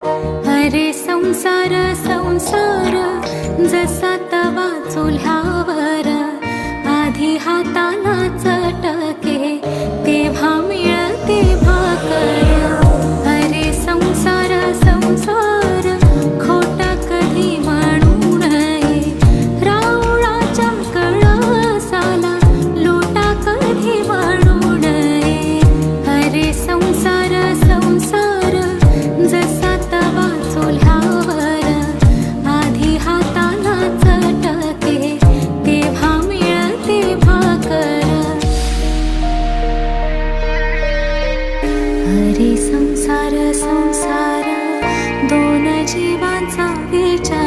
अरे संसार संसार जसा तवा चुल्ह्यावर, आधी हाताला चटके तेव्हा मिळते भाकर. अरे संसार संसार खोटा कधी म्हणू नये, रावळाच्या कळसाला लोटा कधी म्हणू नये. अरे संसार संसार जसा तवा चुल्ह्यावर, आधी हाताला चटके तेव्हा मिळते भाकर. अरे संसार संसार दोन जीवांचा विचार,